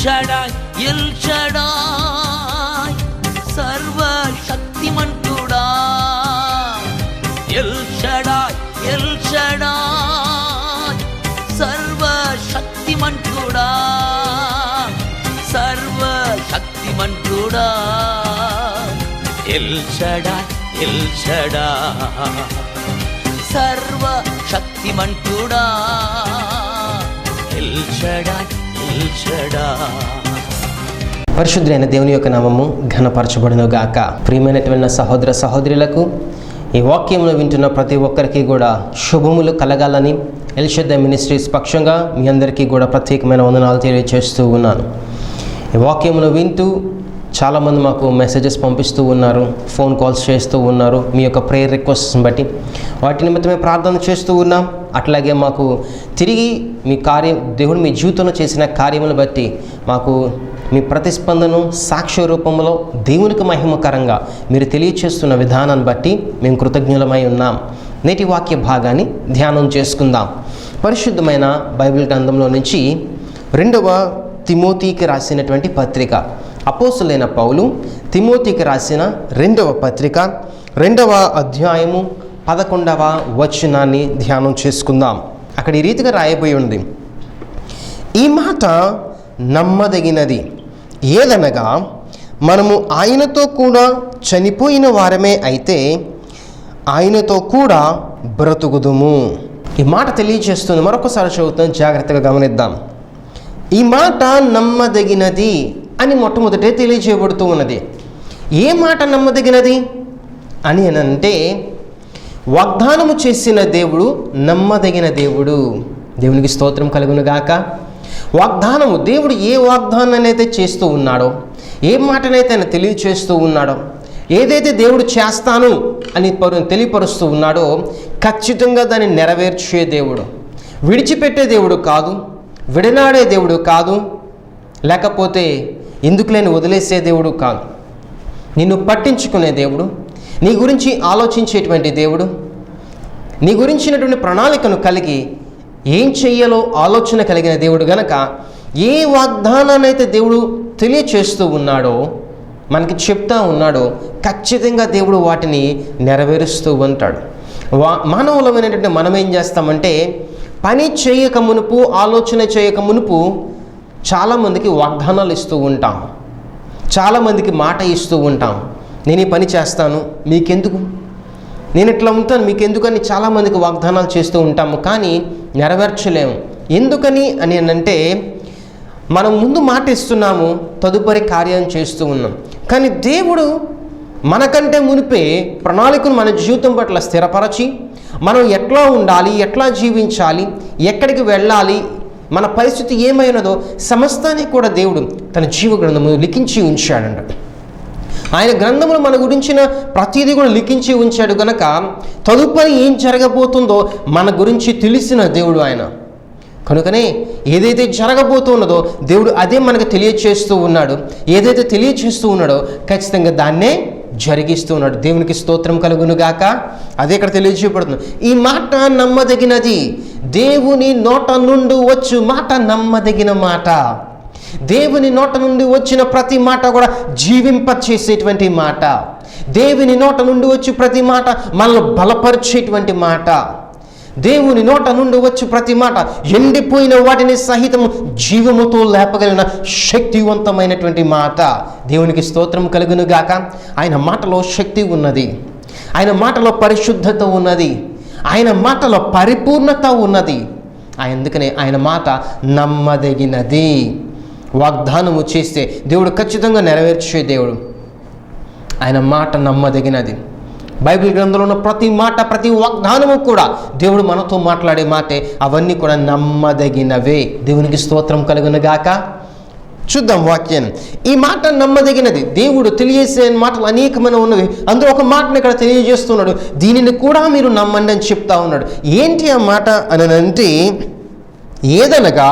Shaddai El Shaddai సర్వశక్తిమంతుడా El Shaddai El Shaddai సర్వశక్తిమంతుడా సర్వశక్తిమంతుడా ఎల్ షడాయ్ ఎల్ షడాయ్ సర్వశక్తిమంతుడా ఎల్ షడాయ్ ఎల్ షడాయ్. పరిశుద్ధులైన దేవుని యొక్క నామము ఘనపరచబడును గాక. ప్రియమైనటువంటి సహోదర సహోదరులకు ఈ వాక్యమును వింటున్న ప్రతి ఒక్కరికి కూడా శుభములు కలగాలని ఎల్ షడాయ్ మినిస్ట్రీస్ పక్షంగా మీ అందరికీ కూడా ప్రత్యేకమైన వందనాలు తెలియజేస్తూ ఉన్నాను. ఈ వాక్యమును వింటూ చాలామంది మాకు మెసేజెస్ పంపిస్తూ ఉన్నారు, ఫోన్ కాల్స్ చేస్తూ ఉన్నారు. మీ యొక్క ప్రేయర్ రిక్వెస్ట్స్ని బట్టి వాటి నిమిత్తమే ప్రార్థన చేస్తూ ఉన్నాం. అట్లాగే మాకు తిరిగి మీ కార్యం, దేవుడు మీ జీవితంలో చేసిన కార్యములను బట్టి మాకు మీ ప్రతిస్పందన సాక్ష్య రూపంలో దేవునికి మహిమకరంగా మీరు తెలియచేస్తున్న విధానాన్ని బట్టి మేము కృతజ్ఞులమై ఉన్నాం. నేటి వాక్య భాగాన్ని ధ్యానం చేసుకుందాం. పరిశుద్ధమైన బైబిల్ గ్రంథంలో నుంచి 2వ తిమోతికి రాసినటువంటి పత్రిక, అపోస్తులైన పౌలు తిమోతికి రాసిన 2వ పత్రిక 2వ అధ్యాయము 11వ వచనాన్ని ధ్యానం చేసుకుందాం. అక్కడ ఈ రీతిగా రాయబోయి ఉంది, ఈ మాట నమ్మదగినది ఏదనగా మనము ఆయనతో కూడా చనిపోయిన వారమే అయితే ఆయనతో కూడా బ్రతుకుదుము. ఈ మాట తెలియజేస్తుంది. మరొకసారి చదువుతాం, జాగ్రత్తగా గమనిద్దాం. ఈ మాట నమ్మదగినది అని మొట్టమొదటే తెలియజేయబడుతూ ఉన్నది. ఏ మాట నమ్మదగినది అని అంటే వాగ్దానము చేసిన దేవుడు నమ్మదగిన దేవుడు. దేవునికి స్తోత్రం కలుగును గాక. వాగ్దానము, దేవుడు ఏ వాగ్దానాన్ని అయితే చేస్తూ ఉన్నాడో, ఏ మాటనైతే ఆయన తెలియచేస్తూ ఉన్నాడో, ఏదైతే దేవుడు చేస్తాను అని తెలియపరుస్తూ ఉన్నాడో ఖచ్చితంగా దాన్ని నెరవేర్చే దేవుడు. విడిచిపెట్టే దేవుడు కాదు, విడనాడే దేవుడు కాదు, లేకపోతే ఎందుకు లేని వదిలేసే దేవుడు కాదు. నిన్ను పట్టించుకునే దేవుడు, నీ గురించి ఆలోచించేటువంటి దేవుడు, నీ గురించినటువంటి ప్రణాళికను కలిగి ఏం చెయ్యాలో ఆలోచన కలిగిన దేవుడు గనక ఏ వాగ్దానాన్ని అయితే దేవుడు తెలియచేస్తూ ఉన్నాడో, మనకి చెప్తా ఉన్నాడో ఖచ్చితంగా దేవుడు వాటిని నెరవేరుస్తూ ఉంటాడు. మానవులమైనటువంటి మనం ఏం చేస్తామంటే పని చేయక మునుపు, ఆలోచన చేయక మునుపు చాలామందికి వాగ్దానాలు ఇస్తూ ఉంటాం, చాలామందికి మాట ఇస్తూ ఉంటాం. నేను ఈ పని చేస్తాను, మీకెందుకు, నేను ఇట్లా ఉంటాను, మీకెందుకు అని చాలామందికి వాగ్దానాలు చేస్తూ ఉంటాము, కానీ నెరవేర్చలేము. ఎందుకని అని అంటే మనం ముందు మాట ఇస్తున్నాము, తదుపరి కార్యం చేస్తూ ఉన్నాం. కానీ దేవుడు మనకంటే మునిపే ప్రణాళికను మన జీవితం పట్ల స్థిరపరచి మనం ఎట్లా ఉండాలి, ఎట్లా జీవించాలి, ఎక్కడికి వెళ్ళాలి, మన పరిస్థితి ఏమైనదో సమస్తాన్ని కూడా దేవుడు తన జీవ గ్రంథమును లిఖించి ఉంచాడంట. ఆయన గ్రంథములు మన గురించిన ప్రతిదీ కూడా లిఖించి ఉంచాడు కనుక తదుపరి ఏం జరగబోతుందో మన గురించి తెలిసిన దేవుడు ఆయన. కనుకనే ఏదైతే జరగబోతున్నదో దేవుడు అదే మనకు తెలియచేస్తూ ఉన్నాడు. ఏదైతే తెలియచేస్తూ ఉన్నాడో ఖచ్చితంగా దాన్నే జరిగిస్తూ ఉన్నాడు. దేవునికి స్తోత్రం కలుగును గాక. అదే ఇక్కడ తెలియజేయబడుతుంది. ఈ మాట నమ్మదగినది, దేవుని నోట నుండి వచ్చు మాట నమ్మదగిన మాట. దేవుని నోట నుండి వచ్చిన ప్రతి మాట కూడా జీవింపచేసేటువంటి మాట. దేవుని నోట నుండి వచ్చి ప్రతి మాట మనల్ని బలపరిచేటువంటి మాట. దేవుని నోట నుండి వచ్చి ప్రతి మాట ఎండిపోయిన వాటిని సహితం జీవముతో లేపగలిగిన శక్తివంతమైనటువంటి మాట. దేవునికి స్తోత్రం కలుగును గాక. ఆయన మాటలో శక్తి ఉన్నది, ఆయన మాటలో పరిశుద్ధత ఉన్నది, ఆయన మాటలో పరిపూర్ణత ఉన్నది. అందుకనే ఆయన మాట నమ్మదగినది. వాగ్దానము చేస్తే దేవుడు ఖచ్చితంగా నెరవేర్చే దేవుడు. ఆయన మాట నమ్మదగినది. బైబిల్ గ్రంథంలో ఉన్న ప్రతి మాట, ప్రతి వాగ్దానము కూడా దేవుడు మనతో మాట్లాడే మాటే. అవన్నీ కూడా నమ్మదగినవే. దేవునికి స్తోత్రం కలుగును గాక. చూద్దాం వాక్యం. ఈ మాట నమ్మదగినది. దేవుడు తెలియజేసే మాటలు అనేకమైన ఉన్నవి. అందులో ఒక మాటను ఇక్కడ తెలియజేస్తున్నాడు, దీనిని కూడా మీరు నమ్మండి అని చెప్తా ఉన్నాడు. ఏంటి ఆ మాట అని అంటే, ఏదనగా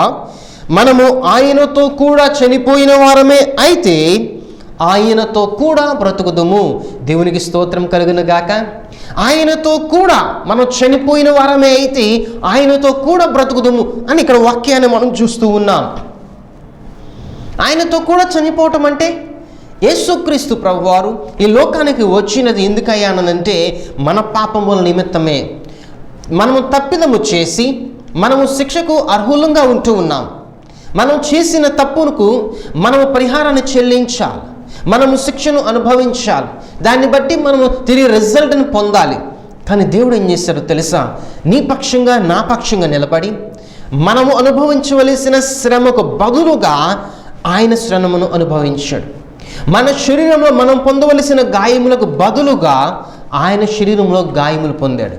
మనము ఆయనతో కూడా చనిపోయిన వారమే అయితే ఆయనతో కూడా బ్రతుకుదుము. దేవునికి స్తోత్రం కలుగును గాక. ఆయనతో కూడా మనం చనిపోయిన వారమే అయితే ఆయనతో కూడా బ్రతుకుదుము అని ఇక్కడ వాక్యాన్ని మనం చూస్తూ ఉన్నాం. ఆయనతో కూడా చనిపోవటం అంటే యేసుక్రీస్తు ప్రభువారు ఈ లోకానికి వచ్చినది ఎందుకయ్యానంటే మన పాపముల నిమిత్తమే. మనము తప్పిదము చేసి మనము శిక్షకు అర్హులంగా ఉంటూ ఉన్నాం. మనం చేసిన తప్పుకు మనము పరిహారాన్ని చెల్లించాలి, మనము శిక్షను అనుభవించాలి, దాన్ని బట్టి మనము తిరిగి రిజల్ట్ని పొందాలి. కానీ దేవుడు ఏం చేశాడో తెలుసా? నీ పక్షంగా నా పక్షంగా నిలబడి మనము అనుభవించవలసిన శ్రమకు బదులుగా ఆయన శ్రమను అనుభవించాడు. మన శరీరంలో మనం పొందవలసిన గాయములకు బదులుగా ఆయన శరీరంలో గాయములు పొందాడు.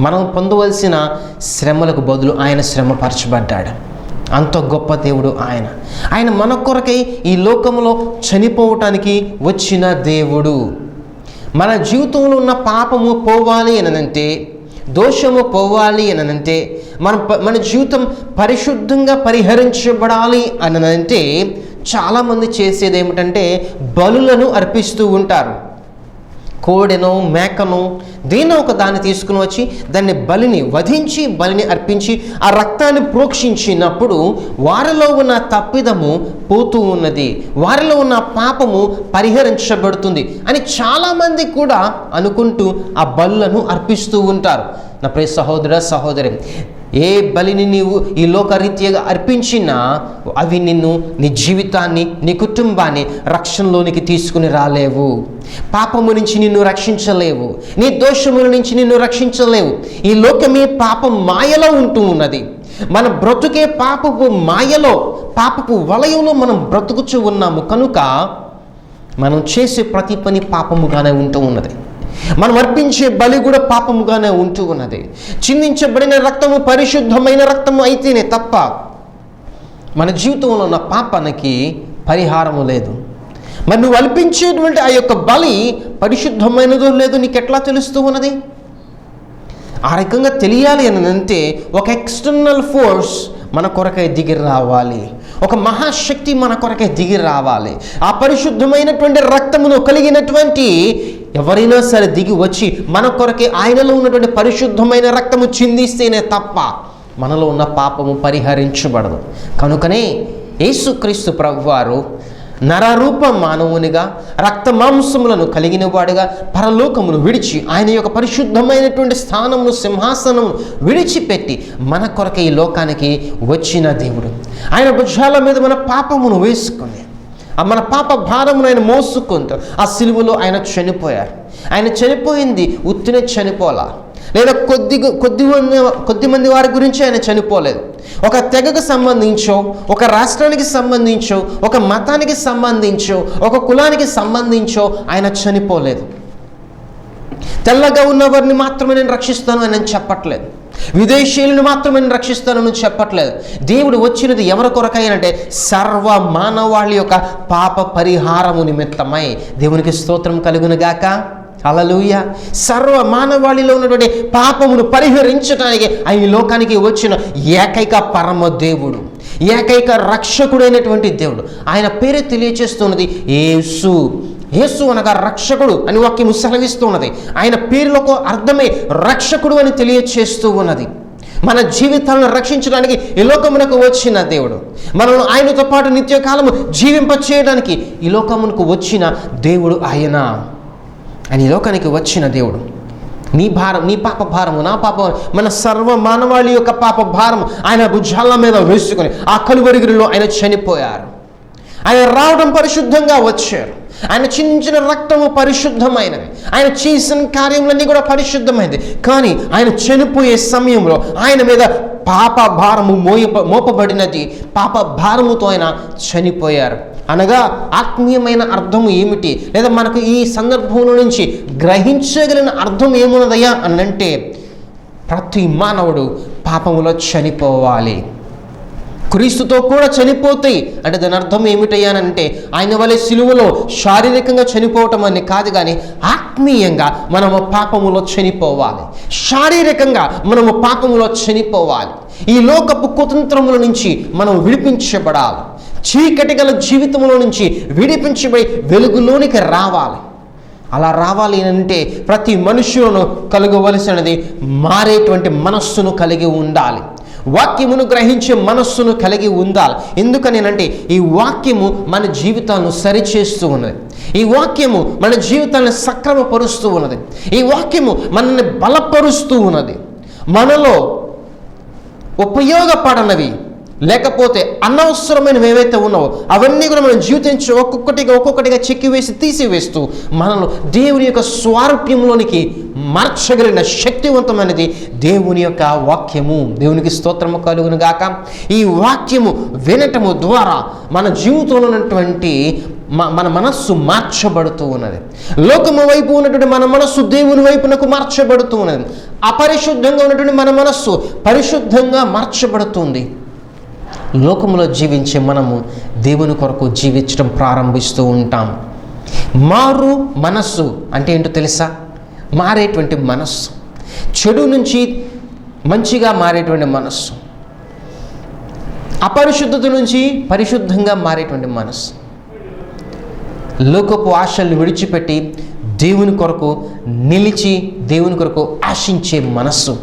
మనం పొందవలసిన శ్రమలకు బదులు ఆయన శ్రమపరచబడ్డాడు. అంత గొప్ప దేవుడు ఆయన. ఆయన మన కొరకై ఈ లోకంలో చనిపోవటానికి వచ్చిన దేవుడు. మన జీవితంలో ఉన్న పాపము పోవాలి అనంటే, దోషము పోవాలి అనంటే, మన జీవితం పరిశుద్ధంగా పరిహరించబడాలి అనంటే చాలామంది చేసేది ఏమిటంటే బలులను అర్పిస్తూ ఉంటారు. కోడెనో మేకనో దేనో ఒక దాన్ని తీసుకుని వచ్చి దాన్ని బలిని వధించి బలిని అర్పించి ఆ రక్తాన్ని ప్రోక్షించినప్పుడు వారిలో ఉన్న తప్పిదము పోతూ ఉన్నది, వారిలో ఉన్న పాపము పరిహరించబడుతుంది అని చాలామంది కూడా అనుకుంటూ ఆ బలులను అర్పిస్తూ ఉంటారు. నా ప్రియ సహోదర సహోదరి, ఏ బలిని నీవు ఈ లోకరీత్యాగా అర్పించినా అవి నిన్ను, నీ జీవితాన్ని, నీ కుటుంబాన్ని రక్షణలోనికి తీసుకుని రాలేవు. పాపము నుంచి నిన్ను రక్షించలేవు, నీ దోషముల నుంచి నిన్ను రక్షించలేవు. ఈ లోకమే పాపం మాయలో ఉంటూ ఉన్నది. మన బ్రతుకే పాపపు మాయలో, పాపపు వలయంలో మనం బ్రతుకుచూ ఉన్నాము. కనుక మనం చేసే ప్రతి పని పాపముగానే ఉంటూ ఉన్నది. మనం అర్పించే బలి కూడా పాపముగానే ఉంటూ ఉన్నది. చిందించబడిన రక్తము పరిశుద్ధమైన రక్తము అయితేనే తప్ప మన జీవితంలో ఉన్న పాపానికి పరిహారము లేదు. మరి నువ్వు అర్పించేటువంటి ఆ యొక్క బలి పరిశుద్ధమైనదో లేదో నీకు ఎట్లా తెలుస్తూ ఉన్నది? ఆ రకంగా తెలియాలి అని అంటే ఒక ఎక్స్టర్నల్ ఫోర్స్ మన కొరకై దిగి రావాలి, ఒక మహాశక్తి మన కొరకై దిగి రావాలి. ఆ పరిశుద్ధమైనటువంటి రక్తమును కలిగినటువంటి ఎవరైనా సరే దిగి వచ్చి మన కొరకే ఆయనలో ఉన్నటువంటి పరిశుద్ధమైన రక్తము చిందిస్తేనే తప్ప మనలో ఉన్న పాపము పరిహరించబడదు. కనుకనే యేసుక్రీస్తు ప్రభువారు నరరూప మానవునిగా రక్త మాంసములను కలిగిన వాడుగా పరలోకమును విడిచి ఆయన యొక్క పరిశుద్ధమైనటువంటి స్థానమును, సింహాసనమును విడిచిపెట్టి మన కొరకే ఈ లోకానికి వచ్చిన దేవుడు. ఆయన భుజాల మీద మన పాపమును వేసుకొని మన పాప భారమును ఆయన మోసుకుంటూ ఆ సిలువలో ఆయన చనిపోయారు. ఆయన చనిపోయింది ఉత్తినే చనిపోలా, లేదా కొద్ది మంది వారి గురించి ఆయన చనిపోలేదు. ఒక తెగకు సంబంధించో, ఒక రాష్ట్రానికి సంబంధించో, ఒక మతానికి సంబంధించో, ఒక కులానికి సంబంధించో ఆయన చనిపోలేదు. తెల్లగా ఉన్నవారిని మాత్రమే నేను రక్షిస్తాను అని నేను చెప్పట్లేదు, విదేశీయులను మాత్రమే నేను రక్షిస్తానని చెప్పట్లేదు. దేవుడు వచ్చినది ఎవరి కొరకైనంటే సర్వ మానవాళి యొక్క పాప పరిహారము నిమిత్తమై. దేవునికి స్తోత్రం కలుగును గాక. హల్లెలూయా. సర్వ మానవాళిలో ఉన్నటువంటి పాపమును పరిహరించడానికి ఆయన లోకానికి వచ్చిన ఏకైక పరమ దేవుడు, ఏకైక రక్షకుడైనటువంటి దేవుడు. ఆయన పేరే తెలియచేస్తున్నది యేసు. యేసు అనగా రక్షకుడు అని వాక్యము సెలవిస్తూ ఉన్నది. ఆయన పేరులకు అర్థమే రక్షకుడు అని తెలియచేస్తూ ఉన్నది. మన జీవితాలను రక్షించడానికి ఈ లోకమునకు వచ్చిన దేవుడు, మనల్ని ఆయనతో పాటు నిత్యకాలము జీవింపచేయడానికి ఈ లోకమునకు వచ్చిన దేవుడు ఆయన. ఆయన ఈ లోకానికి వచ్చిన దేవుడు. నీ భారం, నీ పాప భారము, నా పాప, మన సర్వ మానవాళి యొక్క పాప భారము ఆయన భుజాల మీద వేసుకొని ఆ కలువరిగిరిలో ఆయన చనిపోయారు. ఆయన రావడం పరిశుద్ధంగా వచ్చారు. ఆయన చిందించిన రక్తము పరిశుద్ధమైనది, ఆయన చేసిన కార్యములన్నీ కూడా పరిశుద్ధమైనది. కానీ ఆయన చనిపోయే సమయంలో ఆయన మీద పాప భారము మోపబడినది. పాప భారముతో ఆయన చనిపోయారు. అనగా ఆత్మీయమైన అర్థము ఏమిటి, లేదా మనకు ఈ సందర్భంలో నుంచి గ్రహించగలిగిన అర్థం ఏమున్నదయ్యా అనంటే ప్రతి మానవుడు పాపములో చనిపోవాలి. క్రీస్తుతో కూడా చనిపోతాయి అంటే దాని అర్థం ఏమిటయ్యానంటే ఆయన వలె సిలువలో శారీరకంగా చనిపోవటం అని కాదు, కానీ ఆత్మీయంగా మనము పాపములో చనిపోవాలి, శారీరకంగా మనము పాపములో చనిపోవాలి. ఈ లోకపు కుతంత్రముల నుంచి మనం విడిపించబడాలి, చీకటి గల జీవితంలో నుంచి విడిపించబడి వెలుగులోనికి రావాలి. అలా రావాలి అంటే ప్రతి మనుషులను కలగవలసినది మారేటువంటి మనస్సును కలిగి ఉండాలి. వాక్యమును గ్రహించే మనస్సును కలిగి ఉండాలి. ఎందుకనేనంటే ఈ వాక్యము మన జీవితాలను సరిచేస్తూ ఉన్నది. ఈ వాక్యము మన జీవితాలను సక్రమపరుస్తూ ఉన్నది. ఈ వాక్యము మనల్ని బలపరుస్తూ ఉన్నది. మనలో ఉపయోగపడనవి లేకపోతే అనవసరమైనవి ఏవైతే ఉన్నావో అవన్నీ కూడా మనం జీవితంలో ఒక్కొక్కటిగా చెక్కివేసి తీసివేస్తూ మనలో దేవుని యొక్క స్వారూప్యంలోనికి మార్చగలిగిన శక్తివంతమైనది దేవుని యొక్క వాక్యము. దేవునికి స్తోత్రము కలుగును గాక. ఈ వాక్యము వినటము ద్వారా మన జీవితంలో ఉన్నటువంటి మన మనస్సు మార్చబడుతూ ఉన్నది. లోకము వైపు ఉన్నటువంటి మన మనస్సు దేవుని వైపునకు మార్చబడుతూ ఉన్నది. అపరిశుద్ధంగా ఉన్నటువంటి మన మనస్సు పరిశుద్ధంగా మార్చబడుతుంది. లోకములో జీవించే మనము దేవుని కొరకు జీవించడం ప్రారంభిస్తూ ఉంటాం. మారు మనస్సు అంటే ఏంటో తెలుసా? మారేటువంటి మనస్సు, చెడు నుంచి మంచిగా మారేటువంటి మనస్సు, అపరిశుద్ధత నుంచి పరిశుద్ధంగా మారేటువంటి మనస్సు, లోకపు ఆశల్ని విడిచిపెట్టి దేవుని కొరకు నిలిచి దేవుని కొరకు ఆశించే మనస్సు,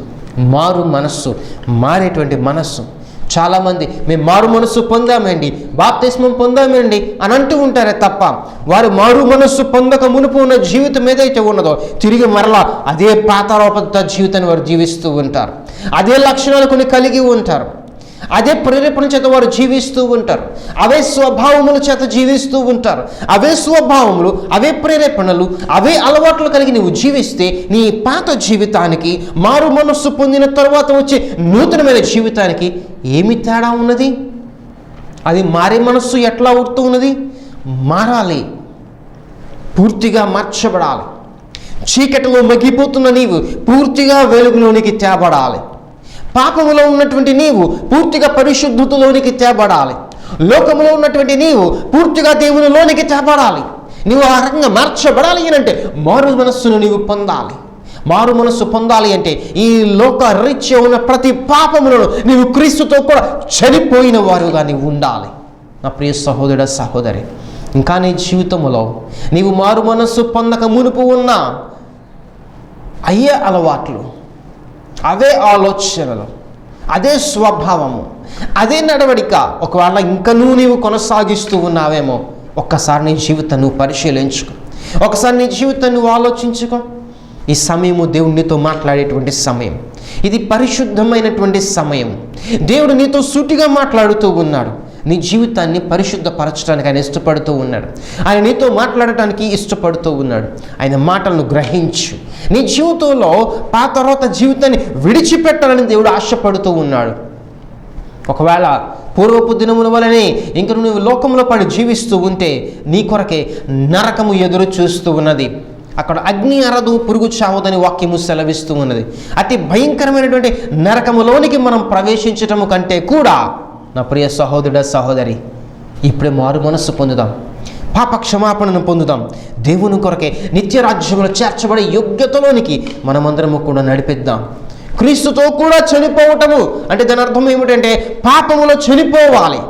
మారు మనస్సు, మారేటువంటి మనస్సు. చాలామంది మేము మారు మనస్సు పొందామండి, బాప్తిస్మం పొందామండి అని అంటూ ఉంటారే తప్ప వారు మారు మనస్సు పొందక మునుపు ఉన్న జీవితం ఏదైతే ఉన్నదో తిరిగి మరలా అదే పాతాళోపత జీవితాన్ని వారు జీవిస్తూ ఉంటారు. అదే లక్షణాలు కొన్ని కలిగి ఉంటారు. అదే ప్రేరేపణ చేత వారు జీవిస్తూ ఉంటారు. అవే స్వభావముల చేత జీవిస్తూ ఉంటారు. అవే స్వభావములు, అవే ప్రేరేపణలు, అవే అలవాట్లు కలిగి నువ్వు జీవిస్తే నీ పాత జీవితానికి మారు మనస్సు పొందిన తర్వాత వచ్చే నూతనమైన జీవితానికి ఏమి తేడా ఉన్నది? అది మారే మనస్సు ఎట్లా అవుతూ ఉన్నది? మారాలి, పూర్తిగా మార్చబడాలి. చీకటిలో మగ్గిపోతున్న నీవు పూర్తిగా వెలుగులోనికి తేబడాలి. పాపములో ఉన్నటువంటి నీవు పూర్తిగా పరిశుద్ధతలోనికి తేబడాలి. లోకములో ఉన్నటువంటి నీవు పూర్తిగా దేవునిలోనికి తేబడాలి. నీవు ఆ రకంగా మార్చబడాలి అంటే మారు మనస్సును నీవు పొందాలి. మారు మనస్సు పొందాలి అంటే ఈ లోక రీత్యా ఉన్న ప్రతి పాపములను నీవు క్రీస్తుతో కూడా చనిపోయిన వారుగా నీవు ఉండాలి. నా ప్రియ సహోదరుడ సహోదరి, ఇంకా నీ జీవితంలో నీవు మారు మనస్సు పొందక మునుపు ఉన్న అయ్యే అలవాట్లు, అవే ఆలోచనలు, అదే స్వభావము, అదే నడవడిక ఒకవేళ ఇంకనూ నీవు కొనసాగిస్తూ ఉన్నావేమో ఒక్కసారి నీ జీవితాన్ని నువ్వు పరిశీలించుకో. ఒకసారి నీ జీవితాన్ని నువ్వు ఆలోచించుకో. ఈ సమయము దేవుడు నీతో మాట్లాడేటువంటి సమయం. ఇది పరిశుద్ధమైనటువంటి సమయం. దేవుడు నీతో సూటిగా మాట్లాడుతూ ఉన్నాడు. నీ జీవితాన్ని పరిశుద్ధపరచడానికి ఆయన ఇష్టపడుతూ ఉన్నాడు. ఆయన నీతో మాట్లాడటానికి ఇష్టపడుతూ ఉన్నాడు. ఆయన మాటలను గ్రహించు. నీ జీవితంలో పాత జీవితాన్ని విడిచిపెట్టాలని దేవుడు ఆశపడుతూ ఉన్నాడు. ఒకవేళ పూర్వపు దినముల వలనే ఇంక నువ్వు లోకంలో పడి జీవిస్తూ ఉంటే నీ కొరకే నరకము ఎదురు చూస్తూ ఉన్నది. అక్కడ అగ్ని అరదు, పురుగు చావదని వాక్యము సెలవిస్తూ ఉన్నది. అతి భయంకరమైనటువంటి నరకములోనికి మనం ప్రవేశించటము కంటే కూడా నా ప్రియ సహోదరుడ సహోదరి, ఇప్పుడే మారు మనస్సు పొందుదాం, పాప క్షమాపణను పొందుదాం. దేవుని కొరకే నిత్య రాజ్యంలో చేర్చబడే యోగ్యతలోనికి మనమందరము కూడా నడిపిద్దాం. క్రీస్తుతో కూడా చనిపోవటము అంటే దాని అర్థం ఏమిటంటే పాపములో చనిపోవాలి.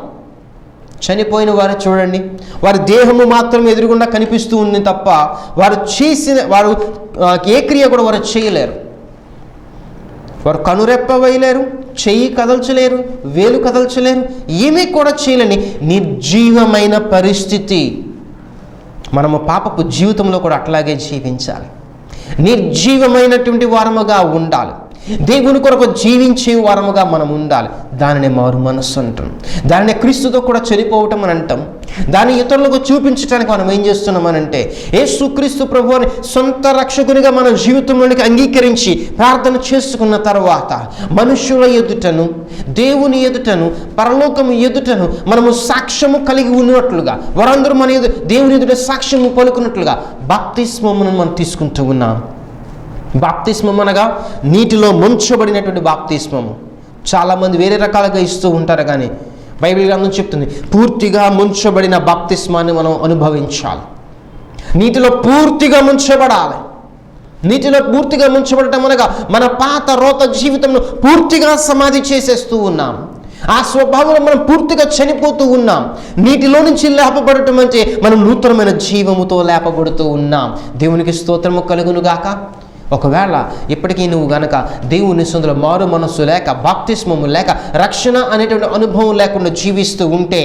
చనిపోయిన వారు చూడండి, వారి దేహము మాత్రం ఎదురుగుండా కనిపిస్తూ ఉంది తప్ప వారు ఏ క్రియ కూడా వారు చేయలేరు. వారు కనురెప్ప వేయలేరు, చెయ్యి కదల్చలేరు, వేలు కదల్చలేరు, ఏమీ కూడా చేయలేని నిర్జీవమైన పరిస్థితి. మనము పాపపు జీవితంలో కూడా అట్లాగే జీవించాలి. నిర్జీవమైనటువంటి వారముగా ఉండాలి. దేవుని కొరకు జీవించే వారముగా మనం ఉండాలి. దానిని మారు మనస్సు అంటాం. దానిని క్రీస్తుతో కూడా చనిపోవటం అని అంటాం. దాన్ని ఇతరులకు చూపించడానికి మనం ఏం చేస్తున్నామనంటే యేసుక్రీస్తు ప్రభువుని సొంత రక్షకునిగా మన జీవితంలోనికి అంగీకరించి ప్రార్థన చేసుకున్న తర్వాత మనుషుల ఎదుటను, దేవుని ఎదుటను, పరలోకము ఎదుటను మనము సాక్ష్యము కలిగి ఉన్నట్లుగా, వారందరూ మన దేవుని ఎదుట సాక్ష్యము పలుకున్నట్లుగా బాప్తిస్మమును మనం తీసుకుంటూ ఉన్నాం. బాప్తిస్మం అనగా నీటిలో ముంచబడినటువంటి బాప్తిస్మము. చాలామంది వేరే రకాలుగా ఇస్తూ ఉంటారు, కానీ బైబిల్ గ్రంథం చెప్తుంది పూర్తిగా ముంచబడిన బాప్తిస్మాన్ని మనం అనుభవించాలి. నీటిలో పూర్తిగా ముంచబడాలి. నీటిలో పూర్తిగా ముంచబడటం అనగా మన పాత రోత జీవితంలో పూర్తిగా సమాధి చేసేస్తూ ఉన్నాం. ఆ స్వభావంలో మనం పూర్తిగా చనిపోతూ ఉన్నాం. నీటిలో నుంచి లేపబడటం అంటే మనం నూతనమైన జీవముతో లేపబడుతూ ఉన్నాం. దేవునికి స్తోత్రము కలుగును గాక. ఒకవేళ ఇప్పటికీ నువ్వు గనక దేవుని సందులో మారు మనస్సు లేక, బాప్తిస్మము లేక, రక్షణ అనేటువంటి అనుభవం లేకుండా జీవిస్తూ ఉంటే,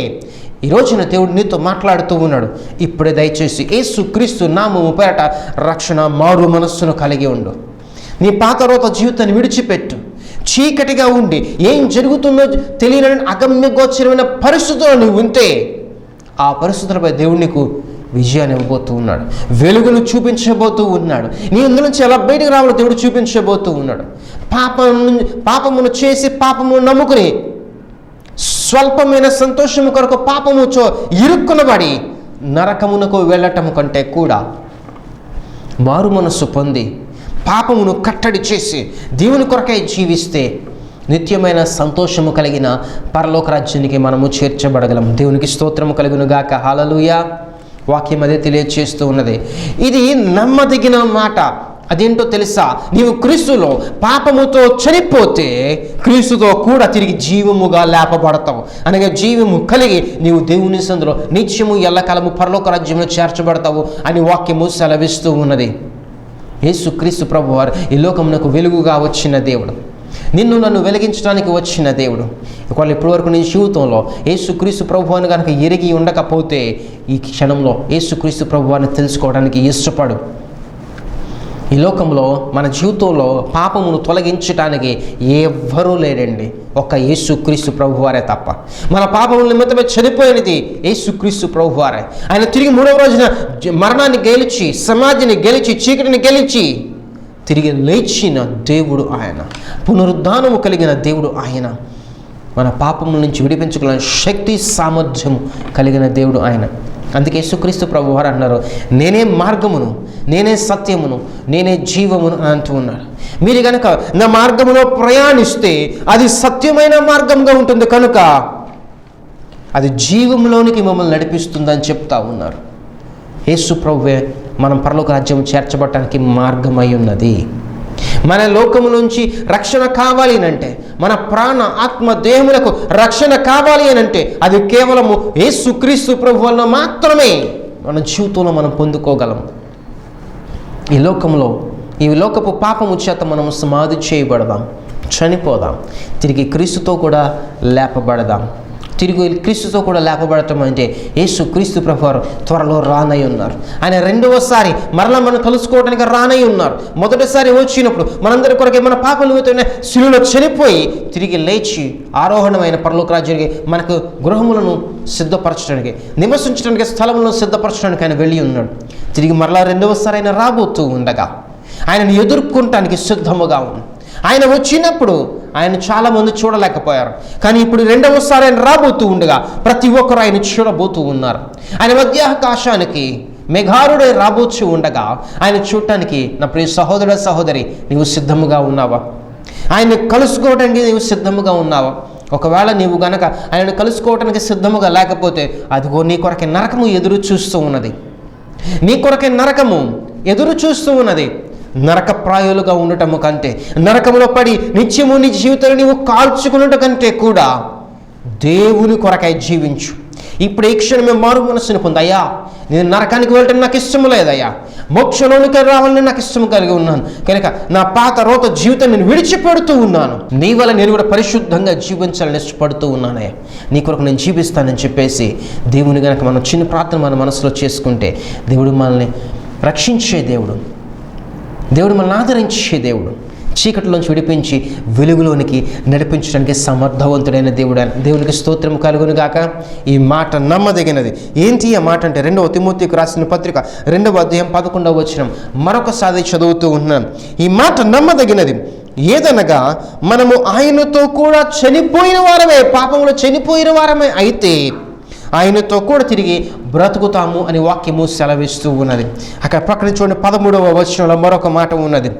ఈ రోజున దేవుడు నీతో మాట్లాడుతూ ఉన్నాడు. ఇప్పుడే దయచేసి యేసుక్రీస్తు నామము పేరట రక్షణ, మారు మనస్సును కలిగి ఉండు. నీ పాత రోత జీవితాన్ని విడిచిపెట్టు. చీకటిగా ఉండి ఏం జరుగుతుందో తెలియని అగమ్యగోచరమైన పరిస్థితుల్లో నువ్వు ఉంటే, ఆ పరిస్థితులపై దేవుడు నీకు విజయాన్ని ఇవ్వబోతూ ఉన్నాడు. వెలుగును చూపించబోతూ ఉన్నాడు. నీ ఇందు నుంచి ఎలా బయటకు రావాలో దేవుడు చూపించబోతూ ఉన్నాడు. పాపమును చేసి, పాపమును నమ్ముకుని, స్వల్పమైన సంతోషము కొరకు పాపముతో ఇరుక్కునబడి నరకమునకు వెళ్ళటం కంటే కూడా మారు మనస్సు పొంది పాపమును కట్టడి చేసి దేవుని కొరకై జీవిస్తే నిత్యమైన సంతోషము కలిగిన పరలోక రాజ్యానికి మనము చేర్చబడగలం. దేవునికి స్తోత్రము కలుగును గాక. హల్లెలూయా. వాక్యం అదే తెలియచేస్తూ ఉన్నది. ఇది నమ్మదగిన మాట. అదేంటో తెలుసా? నీవు క్రీస్తులో పాపముతో చనిపోతే క్రీస్తుతో కూడా తిరిగి జీవముగా లేపబడతావు. అనగా జీవము కలిగి నీవు దేవుని సందులో నిత్యము ఎల్లకాలము పరలోక రాజ్యంలో చేర్చబడతావు అని వాక్యము సెలవిస్తూ ఉన్నది. యేసుక్రీస్తు ప్రభువారు ఈ లోకమునకు వెలుగుగా వచ్చిన దేవుడు, నిన్ను నన్ను వెలిగించడానికి వచ్చిన దేవుడు. ఒకవేళ ఇప్పటివరకు నీ జీవితంలో యేసుక్రీస్తు ప్రభువాన్ని కనుక ఎరిగి ఉండకపోతే, ఈ క్షణంలో యేసుక్రీస్తు ప్రభువాన్ని తెలుసుకోవడానికి ఇష్టపడు. ఈ లోకంలో మన జీవితంలో పాపమును తొలగించడానికి ఎవ్వరూ లేరండి, ఒక్క యేసుక్రీస్తు ప్రభువారే తప్ప. మన పాపముల నిమిత్తమే చనిపోయినది యేసుక్రీస్తు ప్రభువారే. ఆయన తిరిగి 3వ రోజున మరణాన్ని గెలిచి, సమాధిని గెలిచి, చీకటిని గెలిచి తిరిగి లేచిన దేవుడు ఆయన. పునరుద్ధానము కలిగిన దేవుడు ఆయన. మన పాపముల నుంచి విడిపించగల శక్తి, సామర్థ్యము కలిగిన దేవుడు ఆయన. అందుకే యేసుక్రీస్తు ప్రభువారు అన్నారు, నేనే మార్గమును, నేనే సత్యమును, నేనే జీవమును అని అంటూ ఉన్నాడు. మీరు కనుక నా మార్గములో ప్రయాణిస్తే అది సత్యమైన మార్గంగా ఉంటుంది కనుక అది జీవంలోనికి మమ్మల్ని నడిపిస్తుందని చెప్తా ఉన్నారు. యేసు ప్రభువే మనం పరలోక రాజ్యం చేర్చబడటానికి మార్గమై ఉన్నది. మన లోకము నుంచి రక్షణ కావాలి అనంటే, మన ప్రాణ, ఆత్మ, దేహములకు రక్షణ కావాలి అనంటే అది కేవలము యేసుక్రీస్తు ప్రభు వలన మాత్రమే మన జీవితంలో మనం పొందుకోగలం. ఈ లోకంలో, ఈ లోకపు పాపము చేత మనము సమాధి చేయబడదాం, చనిపోదాం, తిరిగి క్రీస్తుతో కూడా లేపబడదాం. తిరిగి క్రీస్తుతో కూడా లేపబడటం అంటే యేసు క్రీస్తు ప్రభువారు త్వరలో రానై ఉన్నారు. ఆయన రెండవసారి మరలా మనం కలుసుకోవడానికి రానై ఉన్నారు. మొదటిసారి వచ్చినప్పుడు మనందరి కొరకు మన పాపలు శిలువలో చనిపోయి తిరిగి లేచి ఆరోహణమైన పరలోక రాజ్యానికి మనకు గృహములను సిద్ధపరచడానికి, నివసించడానికి స్థలములను సిద్ధపరచడానికి ఆయన వెళ్ళి ఉన్నాడు. తిరిగి మరలా రెండవసారి ఆయన రాబోతూ ఉండగా ఆయనను ఎదుర్కొనటానికి సిద్ధముగా ఉంది. ఆయన వచ్చినప్పుడు ఆయన చాలామంది చూడలేకపోయారు, కానీ ఇప్పుడు రెండవసారి ఆయన రాబోతూ ఉండగా ప్రతి ఒక్కరు ఆయన చూడబోతూ ఉన్నారు. ఆయన మధ్యాకాశానికి మేఘారుడే రాబోతూ ఉండగా ఆయన చూడటానికి నా ప్రియ సహోదర, సహోదరి, నీవు సిద్ధముగా ఉన్నావా? ఆయన్ని కలుసుకోవడానికి నీవు సిద్ధముగా ఉన్నావా? ఒకవేళ నీవు గనక ఆయనను కలుసుకోవడానికి సిద్ధముగా లేకపోతే అదిగో నీ కొరకే నరకము ఎదురు చూస్తూ ఉన్నది. నీ కొరకే నరకము ఎదురు చూస్తూ ఉన్నది. నరకప్రాయులుగా ఉండటము కంటే, నరకములో పడి నిత్యము నీ జీవితాన్ని నీవు కాల్చుకున్నట కంటే కూడా దేవుని కొరకై జీవించు. ఇప్పుడు ఈ క్షణమే మారు మనస్సును పొందయ్యా, నేను నరకానికి వెళ్ళటం నాకు ఇష్టము లేదయ్యా, మోక్షంలోనికి రావాలని నాకు ఇష్టం కలిగి ఉన్నాను కనుక నా పాత రోత జీవితం నేను విడిచిపెడుతూ ఉన్నాను, నీ వల్ల నేను కూడా పరిశుద్ధంగా జీవించాలని ఇష్టపడుతూ ఉన్నానయ్యా, నీ కొరకు నేను జీవిస్తానని చెప్పేసి దేవుని కనుక మనం చిన్న ప్రార్థన మన మనసులో చేసుకుంటే దేవుడు మనల్ని రక్షించే దేవుడు, దేవుడు మనల్ని ఆదరించే దేవుడు, చీకటిలోంచి విడిపించి వెలుగులోనికి నడిపించడానికి సమర్థవంతుడైన దేవుడు. దేవునికి స్తోత్రము కలుగును గాక. ఈ మాట నమ్మదగినది. ఏంటి ఆ మాట అంటే 2వ తిమోతికి రాసిన పత్రిక 2వ అధ్యాయం 11వ వచనం మరొకసారి చదువుతూ ఉన్నాను. ఈ మాట నమ్మదగినది. ఏదనగా మనము ఆయనతో కూడా చనిపోయిన వారమే, పాపంలో చనిపోయిన వారమే అయితే ఆయనతో కూడా తిరిగి బ్రతుకుతాము అని వాక్యము సెలవిస్తూ ఉన్నది. అక్కడ ప్రక్కన చూడండి 13వ వచనంలో మరొక మాట ఉన్నది.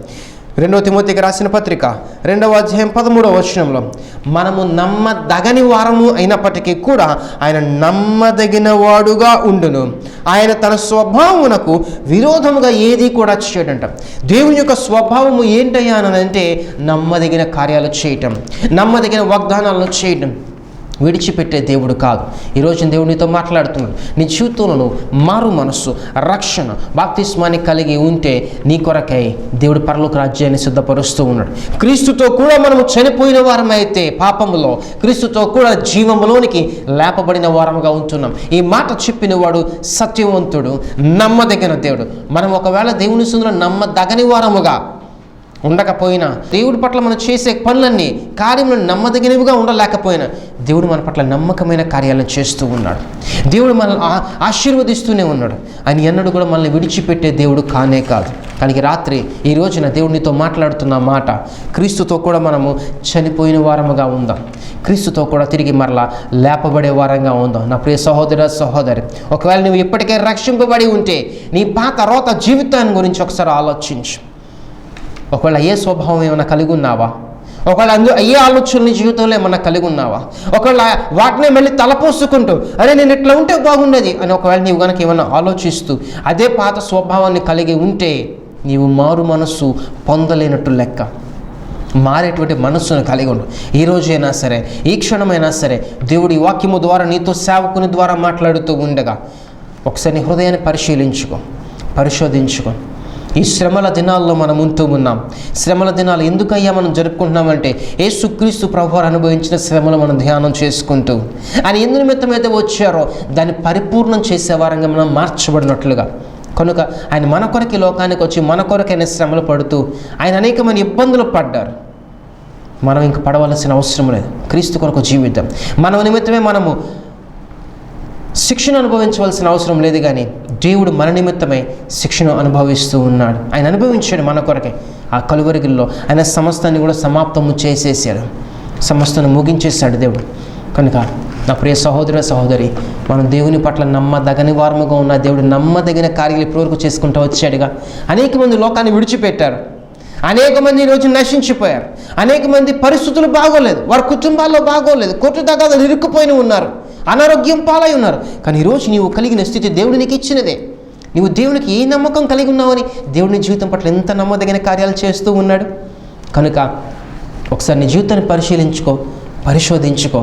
2వ తిమోతికి రాసిన పత్రిక 2వ అధ్యాయం 13వ వచనంలో మనము నమ్మదగని వారము అయినప్పటికీ కూడా ఆయన నమ్మదగిన వాడుగా ఉండును, ఆయన తన స్వభావమునకు విరోధముగా ఏది కూడా చేయడంట. దేవుని యొక్క స్వభావము ఏంటయ్యా అని అంటే నమ్మదగిన కార్యాలు చేయటం, నమ్మదగిన వాగ్దానాలను చేయటం. విడిచిపెట్టే దేవుడు కాదు. ఈరోజు దేవుడు నీతో మాట్లాడుతున్నాడు. నీ జీవితంలో మారు మనస్సు, రక్షణ, బాప్తిస్మాన్ని కలిగి ఉంటే నీ కొరకై దేవుడు పరలోక రాజ్యాన్ని సిద్ధపరుస్తూ ఉన్నాడు. క్రీస్తుతో కూడా మనము చనిపోయిన వారమైతే పాపములో, క్రీస్తుతో కూడా జీవములోనికి లేపబడిన వారముగా ఉంటున్నాం. ఈ మాట చెప్పిన వాడు సత్యవంతుడు, నమ్మదగిన దేవుడు. మనం ఒకవేళ దేవుని సన్నిధిలో నమ్మదగని వారముగా ఉండకపోయినా, దేవుడి పట్ల మనం చేసే పనులన్నీ కార్యములను నమ్మదగినవిగా ఉండలేకపోయినా, దేవుడు మన పట్ల నమ్మకమైన కార్యాలను చేస్తూ ఉన్నాడు. దేవుడు మనల్ని ఆశీర్వదిస్తూనే ఉన్నాడు. ఆయన ఎన్నడూ కూడా మనల్ని విడిచిపెట్టే దేవుడు కానే కాదు. కానీ రాత్రి ఈ రోజున దేవుడినితో మాట్లాడుతున్న మాట, క్రీస్తుతో కూడా మనము చనిపోయిన వారముగా ఉందాం, క్రీస్తుతో కూడా తిరిగి మరలా లేపబడే వారంగా ఉందాం. నా ప్రియ సహోదర సహోదరి, ఒకవేళ నువ్వు ఇప్పటికే రక్షింపబడి ఉంటే నీ పాత రోత జీవితాన్ని గురించి ఒకసారి ఆలోచించు. ఒకవేళ ఏ స్వభావం ఏమైనా కలిగి ఉన్నావా? ఒకవేళ ఏ ఆలోచనలు జీవితంలో ఏమన్నా కలిగి ఉన్నావా? ఒకవేళ వాటినే మళ్ళీ తలపోసుకుంటూ అరే నేను ఇట్లా ఉంటే బాగుండేది అని ఒకవేళ నీవు కనుక ఏమన్నా ఆలోచిస్తూ అదే పాత స్వభావాన్ని కలిగి ఉంటే నీవు మారు మనస్సు పొందలేనట్టు లెక్క. మారేటువంటి మనస్సును కలిగి ఉండు. ఈ రోజైనా సరే, ఈ క్షణమైనా సరే దేవుడి వాక్యము ద్వారా నీతో సేవకుని ద్వారా మాట్లాడుతూ ఉండగా ఒకసారి నీ హృదయాన్ని పరిశోధించుకో. ఈ శ్రమల దినాల్లో మనం ఉంటూ ఉన్నాం. శ్రమల దినాలు ఎందుకయ్యా మనం జరుపుకుంటున్నామంటే యేసుక్రీస్తు ప్రభువారు అనుభవించిన శ్రమలు మనం ధ్యానం చేసుకుంటూ ఆయన ఎందు నిమిత్తం అయితే వచ్చారో దాన్ని పరిపూర్ణం చేసేవారంగా మనం మార్చబడినట్లుగా. కనుక ఆయన మన కొరకి లోకానికి వచ్చి మన కొరకైన శ్రమలు పడుతూ ఆయన అనేకమైన ఇబ్బందులు పడ్డారు. మనం ఇంక పడవలసిన అవసరం లేదు. క్రీస్తు కొరకు జీవితం మన నిమిత్తమే మనము శిక్షణ అనుభవించవలసిన అవసరం లేదు. కానీ దేవుడు మన నిమిత్తమై శిక్షణ అనుభవిస్తూ ఉన్నాడు. ఆయన అనుభవించాడు మన కొరకే. ఆ కలువరిగిల్లో ఆయన సమస్తాన్ని కూడా సమాప్తము చేసేసాడు, సమస్తాన్ని ముగించేశాడు దేవుడు. కనుక నా ప్రియ సహోదర సహోదరి, మనం దేవుని పట్ల నమ్మదగని వారముగా ఉన్న దేవుడు నమ్మదగిన కార్యాలు ఇప్పటివరకు చేసుకుంటూ వచ్చాడుగా. అనేక మంది లోకాన్ని విడిచిపెట్టారు, అనేక మంది ఈరోజు నశించిపోయారు, అనేక మంది పరిస్థితులు బాగోలేదు, వారి కుటుంబాల్లో బాగోలేదు, కొట్టుదగాలు ఇరుక్కుపోయి ఉన్నారు, అనారోగ్యం పాలై ఉన్నారు. కానీ ఈరోజు నీవు కలిగిన స్థితి దేవుడు నీకు ఇచ్చినదే. నీవు దేవునికి ఏ నమ్మకం కలిగి ఉన్నావని దేవుని జీవితం పట్ల ఎంత నమ్మదగిన కార్యాలు చేస్తూ ఉన్నాడు. కనుక ఒకసారి నీ జీవితాన్ని పరిశోధించుకో,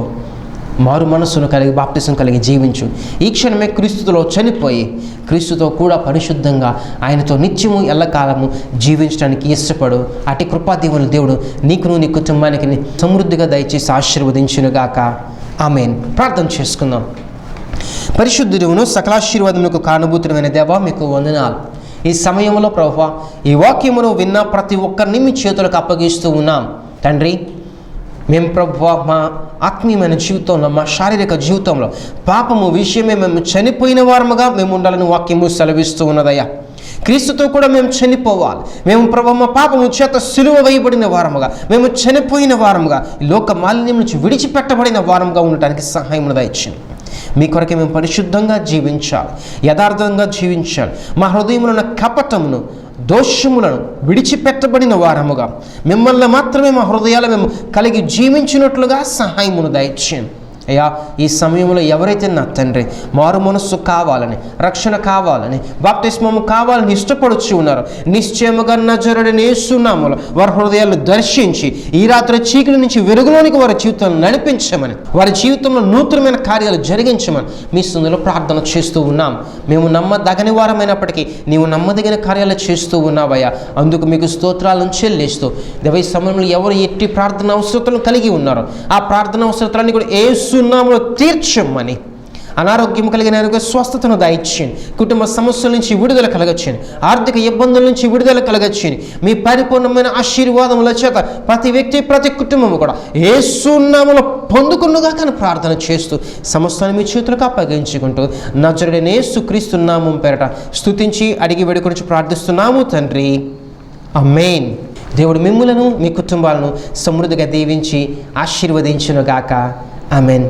మారు మనస్సును కలిగి బాప్తిసం కలిగి జీవించు. ఈ క్షణమే క్రీస్తులో చనిపోయి క్రీస్తుతో కూడా పరిశుద్ధంగా ఆయనతో నిత్యము ఎల్లకాలము జీవించడానికి ఇష్టపడు. అటు కృపాదీవుని దేవుడు నీకును నీ కుటుంబానికి సమృద్ధిగా దయచేసి ఆశీర్వదించునుగాక. ఆమేన్. ప్రార్థన చేసుకుందాం. పరిశుద్ధుడును సకలాశీర్వాదములకు కానుభూతుడమైన దేవా, మీకు వందనాలు. ఈ సమయంలో ప్రభువా, ఈ వాక్యమును విన్న ప్రతి ఒక్కరిని మీ చేతులకు అప్పగిస్తూ ఉన్నాం తండ్రి. మేము ప్రభువా మా ఆత్మీయమైన జీవితంలో, మా శారీరక జీవితంలో పాపము విషయమే మేము చనిపోయిన వారముగా మేము ఉండాలని వాక్యము సెలవిస్తూ ఉన్నదయ్యా. క్రీస్తుతో కూడా మేము చనిపోవాలి. మేము ప్రభువా మా పాపము చేత సిలువ వేయబడిన వారముగా, మేము చనిపోయిన వారముగా, లోక మాలిన్యం నుంచి విడిచిపెట్టబడిన వారముగా ఉండటానికి సహాయం దయచేయండి. మీ కొరకే మేము పరిశుద్ధంగా జీవించాలి, యథార్థంగా జీవించాలి. మా హృదయంలో ఉన్న కపటమును, దోషములను విడిచిపెట్టబడిన వారముగా మిమ్మల్ని మాత్రమే మా హృదయాలు మేము కలిగి జీవించినట్లుగా సహాయమును దయచేయండి. అయ్యా, ఈ సమయంలో ఎవరైతే నా తండ్రి మారు మనస్సు కావాలని, రక్షణ కావాలని, బాప్తిస్మము కావాలని ఇష్టపడుచు ఉన్నారో నిశ్చయముగా నజరుడైన యేసు నామములో వారి హృదయాలను దర్శించి ఈ రాత్రి చీకటి నుంచి వెలుగులోనికి వారి జీవితాలను నడిపించమని, వారి జీవితంలో నూతనమైన కార్యాలు జరిగించమని మీ సన్నిధిలో ప్రార్థన చేస్తూ ఉన్నాం. మేము నమ్మదగని వారమైనప్పటికీ నీవు నమ్మదగిన కార్యాలు చేస్తూ ఉన్నావయ్యా. అందుకు మీకు స్తోత్రాలను చెల్లిస్తూ దేవ, ఈ సమయంలో ఎవరు ఎట్టి ప్రార్థన అవసరతలను కలిగి ఉన్నారో ఆ ప్రార్థన అవసరతలన్నీ కూడా యేసు నామములో తీర్చమని, అనారోగ్యం కలిగిన స్వస్థతను దయచేయండి, కుటుంబ సమస్యల నుంచి విడుదల కలగచ్చేయండి, ఆర్థిక ఇబ్బందుల నుంచి విడుదల కలగచ్చేయండి. మీ పరిపూర్ణమైన ఆశీర్వాదముల చేత ప్రతి వ్యక్తి, ప్రతి కుటుంబము కూడా యేసు నామములో పొందుకున్నగా కానీ ప్రార్థన చేస్తూ సమస్తాన్ని మీ చేతులకు అప్పగించుకుంటూ నజరుడైన యేసుక్రీస్తు నామం పేరట స్తుతించి అడిగి వేడుకొని ప్రార్థిస్తున్నాము తండ్రి. ఆమేన్. దేవుడు మిమ్ములను మీ కుటుంబాలను సమృద్ధిగా దీవించి ఆశీర్వదించునుగాక. ఆమేన్.